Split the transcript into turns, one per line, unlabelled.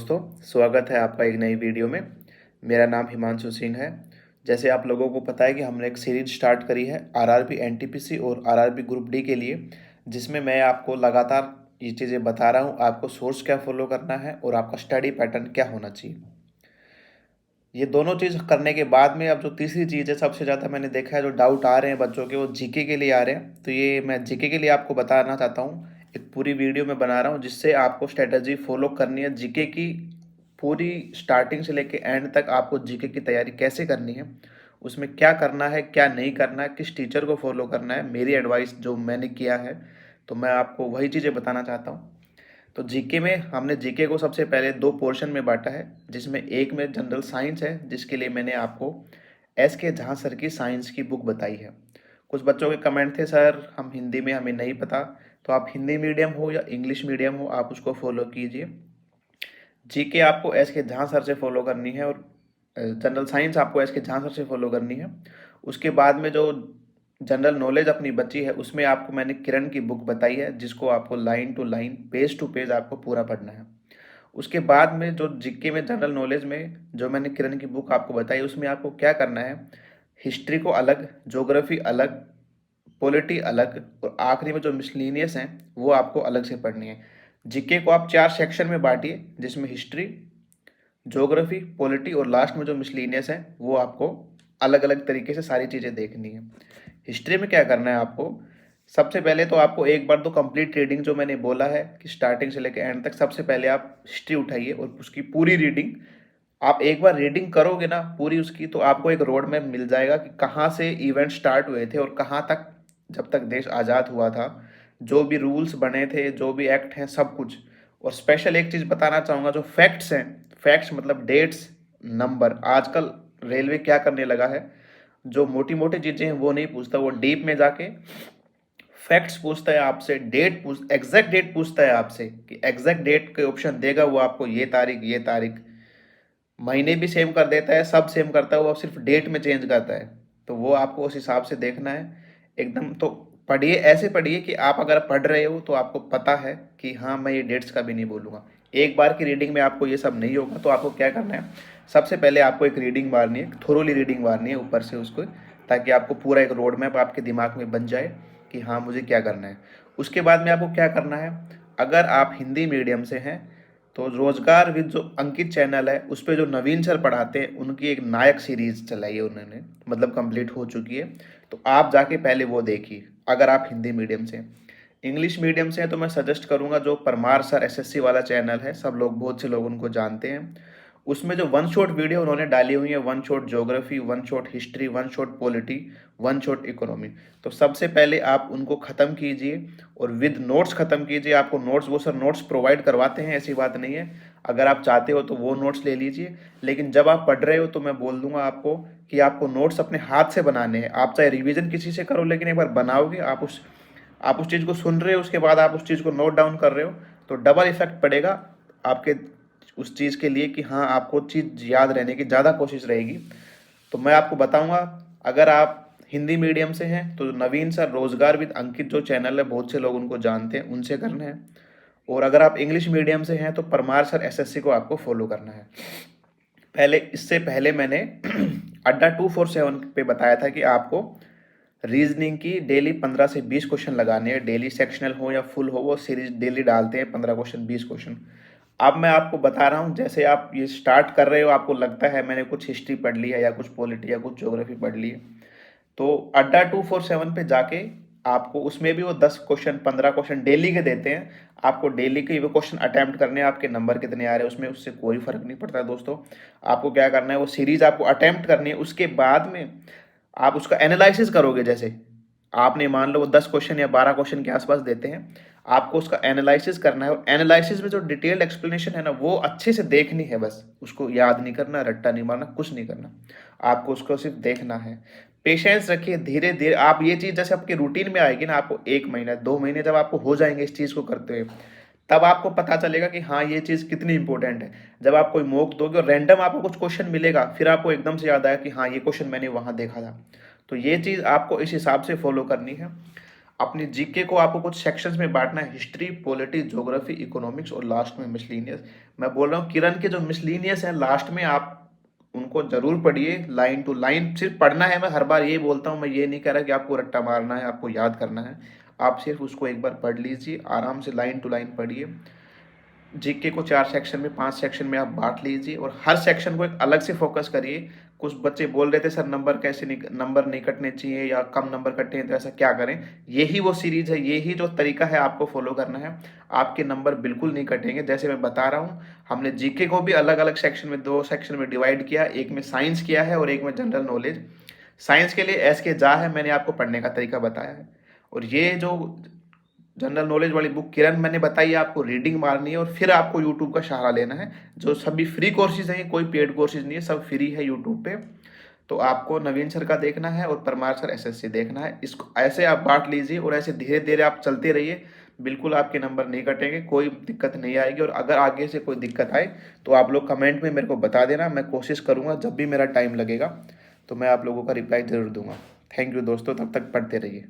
दोस्तों, स्वागत है आपका एक नई वीडियो में। मेरा नाम हिमांशु सिंह है। जैसे आप लोगों को पता है कि हमने एक सीरीज स्टार्ट करी है आरआरबी एनटीपीसी और आरआरबी ग्रुप डी के लिए, जिसमें मैं आपको लगातार ये चीज़ें बता रहा हूँ, आपको सोर्स क्या फॉलो करना है और आपका स्टडी पैटर्न क्या होना चाहिए। ये दोनों चीज़ करने के बाद में अब जो तीसरी चीज़ है, सबसे ज़्यादा मैंने देखा है जो डाउट आ रहे हैं बच्चों के, वो जीके के लिए आ रहे हैं। तो ये मैं जीके के लिए आपको बताना चाहता हूँ। एक पूरी वीडियो में बना रहा हूँ जिससे आपको स्ट्रेटजी फॉलो करनी है जीके की। पूरी स्टार्टिंग से लेके एंड तक आपको जीके की तैयारी कैसे करनी है, उसमें क्या करना है क्या नहीं करना है, किस टीचर को फॉलो करना है, मेरी एडवाइस जो मैंने किया है, तो मैं आपको वही चीज़ें बताना चाहता हूँ। तो जीके में हमने जीके को सबसे पहले दो पोर्शन में बांटा है, जिसमें एक में जनरल साइंस है, जिसके लिए मैंने आपको एस के जहाँ सर की साइंस की बुक बताई है। कुछ बच्चों के कमेंट थे, सर हम हिंदी में हमें नहीं पता। तो आप हिंदी मीडियम हो या इंग्लिश मीडियम हो, आप उसको फॉलो कीजिए। जीके आपको एस के जहाँ सर से फॉलो करनी है और जनरल साइंस आपको एस के जहाँ सर से फॉलो करनी है। उसके बाद में जो जनरल नॉलेज अपनी बची है, उसमें आपको मैंने किरण की बुक बताई है, जिसको आपको line to line page to page आपको पूरा पढ़ना है। उसके बाद में जो जीके में जनरल नॉलेज में जो मैंने किरण की बुक आपको बताई, उसमें आपको क्या करना है, हिस्ट्री को अलग, ज्योग्राफी अलग, पॉलिटी अलग, और आखिरी में जो मिसलिनियस हैं वो आपको अलग से पढ़नी है। जीके को आप 4 सेक्शन में बांटिए, जिसमें हिस्ट्री, ज्योग्राफी, पॉलिटी और लास्ट में जो मिसलिनियस है वो आपको अलग अलग तरीके से सारी चीज़ें देखनी है। हिस्ट्री में क्या करना है आपको, सबसे पहले तो आपको एक बार तो कंप्लीट रीडिंग जो मैंने बोला है कि स्टार्टिंग से लेकर एंड तक, सबसे पहले आप हिस्ट्री उठाइए और उसकी पूरी रीडिंग आप एक बार रीडिंग करोगे ना पूरी उसकी, तो आपको एक रोड मैप मिल जाएगा कि कहाँ से इवेंट स्टार्ट हुए थे और कहाँ तक, जब तक देश आज़ाद हुआ था, जो भी रूल्स बने थे, जो भी एक्ट हैं, सब कुछ। और स्पेशल एक चीज़ बताना चाहूँगा, जो फैक्ट्स हैं, फैक्ट्स मतलब डेट्स, नंबर, आजकल रेलवे क्या करने लगा है, जो मोटी मोटी चीज़ें हैं वो नहीं पूछता, वो डीप में जाके फैक्ट्स पूछता है आपसे, एग्जैक्ट डेट पूछता है आपसे कि एग्जैक्ट डेट के ऑप्शन देगा वो आपको, ये तारीख, महीने भी सेम कर देता है, सब सेम करता है, वो सिर्फ डेट में चेंज करता है। तो वो आपको उस हिसाब से देखना है एकदम। तो पढ़िए, ऐसे पढ़िए कि आप अगर पढ़ रहे हो तो आपको पता है कि हाँ मैं ये डेट्स का भी नहीं बोलूँगा। एक बार की रीडिंग में आपको ये सब नहीं होगा, तो आपको क्या करना है, सबसे पहले आपको एक रीडिंग मारनी है, थोरोली रीडिंग मारनी है ऊपर से उसको, ताकि आपको पूरा एक रोड मैप आपके दिमाग में बन जाए कि हाँ मुझे क्या करना है। उसके बाद में आपको क्या करना है, अगर आप हिंदी मीडियम से हैं तो रोजगार विद जो अंकित चैनल है, उस पर जो नवीन सर पढ़ाते हैं, उनकी एक नायक सीरीज चलाई है उन्होंने, मतलब कंप्लीट हो चुकी है। तो आप जाके पहले वो देखिए अगर आप हिंदी मीडियम से। इंग्लिश मीडियम से हैं तो मैं सजेस्ट करूंगा जो परमार सर एसएससी वाला चैनल है, सब लोग, बहुत से लोग उनको जानते हैं। उसमें जो वन शॉट वीडियो उन्होंने डाली हुई है, one shot geography, one shot history, one shot polity, one shot economy, तो सबसे पहले आप उनको ख़त्म कीजिए और विद नोट्स ख़त्म कीजिए। आपको नोट्स, वो सर नोट्स प्रोवाइड करवाते हैं, ऐसी बात नहीं है, अगर आप चाहते हो तो वो नोट्स ले लीजिए। लेकिन जब आप पढ़ रहे हो तो मैं बोल दूंगा आपको कि आपको नोट्स अपने हाथ से बनाने हैं। आप चाहे रिवीजन किसी से करो, लेकिन एक बार बनाओगे, आप उस चीज़ को सुन रहे हो, उसके बाद आप उस चीज़ को नोट डाउन कर रहे हो, तो डबल इफेक्ट पड़ेगा आपके उस चीज़ के लिए कि हाँ आपको चीज़ याद रहने की ज़्यादा कोशिश रहेगी। तो मैं आपको बताऊंगा, अगर आप हिंदी मीडियम से हैं तो नवीन सर रोजगार विद अंकित जो चैनल है, बहुत से लोग उनको जानते हैं, उनसे करना है। और अगर आप इंग्लिश मीडियम से हैं तो परमार सर एसएससी को आपको फॉलो करना है। पहले, इससे पहले मैंने अड्डा 247 पे बताया था कि आपको रीजनिंग की डेली 15 से 20 क्वेश्चन लगाने हैं, डेली सेक्शनल हो या फुल हो, वो सीरीज डेली डालते हैं, 15 क्वेश्चन, 20 क्वेश्चन। अब मैं आपको बता रहा हूँ, जैसे आप ये स्टार्ट कर रहे हो, आपको लगता है मैंने कुछ हिस्ट्री पढ़ ली है या कुछ पॉलिटी या कुछ ज्योग्राफी पढ़ ली है, तो अड्डा 247 पे जाके आपको, उसमें भी वो 10 क्वेश्चन, 15 क्वेश्चन डेली के देते हैं। आपको डेली के वो क्वेश्चन अटैम्प्ट करने हैं, आपके नंबर कितने आ रहे हैं उसमें उससे कोई फर्क नहीं पड़ता है दोस्तों। आपको क्या करना है, वो सीरीज आपको अटैम्प्ट करनी है। उसके बाद में आप उसका एनालिसिस करोगे। जैसे आपने मान लो वो 10 क्वेश्चन या 12 क्वेश्चन के आसपास देते हैं, आपको उसका एनालिसिस करना है। और एनालिसिस में जो डिटेल्ड एक्सप्लेनेशन है ना, वो अच्छे से देखनी है, बस उसको याद नहीं करना, रट्टा नहीं मारना, कुछ नहीं करना, आपको उसको सिर्फ देखना है। पेशेंस रखिए, धीरे धीरे आप ये चीज़ जैसे आपकी रूटीन में आएगी ना, आपको 1 महीना 2 महीने जब आपको हो जाएंगे इस चीज़ को करते हुए, तब आपको पता चलेगा कि हाँ ये चीज़ कितनी इंपॉर्टेंट है। जब आप कोई मॉक दोगे और रैंडम आपको कुछ क्वेश्चन मिलेगा, फिर आपको एकदम से याद आया कि हाँ ये क्वेश्चन मैंने वहाँ देखा था। तो ये चीज़ आपको इस हिसाब से फॉलो करनी है। अपनी जीके को आपको कुछ सेक्शंस में बांटना है, हिस्ट्री, पॉलिटी, ज्योग्राफी, इकोनॉमिक्स और लास्ट में मिसलीनियस। मैं बोल रहा हूँ किरण के जो मिसलीनियस है लास्ट में, आप उनको जरूर पढ़िए लाइन टू लाइन। सिर्फ पढ़ना है, मैं हर बार ये बोलता हूँ, मैं ये नहीं कह रहा कि आपको रट्टा मारना है, आपको याद करना है। आप सिर्फ उसको एक बार पढ़ लीजिए, आराम से लाइन टू लाइन पढ़िए। जीके को 4 सेक्शन में, 5 सेक्शन में आप बांट लीजिए और हर सेक्शन को एक अलग से फोकस करिए। कुछ बच्चे बोल रहे थे सर नंबर नहीं कटने चाहिए या कम नंबर कटने हैं, तो ऐसा क्या करें। यही वो सीरीज है, यही जो तरीका है आपको फॉलो करना है, आपके नंबर बिल्कुल नहीं कटेंगे। जैसे मैं बता रहा हूँ, हमने जीके को भी अलग अलग सेक्शन में, 2 सेक्शन में डिवाइड किया, एक में साइंस किया है और एक में जनरल नॉलेज। साइंस के लिए एस के जा है, मैंने आपको पढ़ने का तरीका बताया है। और ये जो जनरल नॉलेज वाली बुक किरण मैंने बताई है, आपको रीडिंग मारनी है और फिर आपको यूट्यूब का सहारा लेना है। जो सभी फ्री कोर्सेज हैं, कोई पेड कोर्सेज नहीं है, सब फ्री है यूट्यूब पे। तो आपको नवीन सर का देखना है और परमार सर एसएससी देखना है। इसको ऐसे आप बांट लीजिए और ऐसे धीरे धीरे आप चलते रहिए, बिल्कुल आपके नंबर नहीं कटेंगे, कोई दिक्कत नहीं आएगी। और अगर आगे से कोई दिक्कत आए तो आप लोग कमेंट में मेरे को बता देना, मैं कोशिश करूँगा जब भी मेरा टाइम लगेगा तो मैं आप लोगों का रिप्लाई ज़रूर दूंगा। थैंक यू दोस्तों, तब तक पढ़ते रहिए।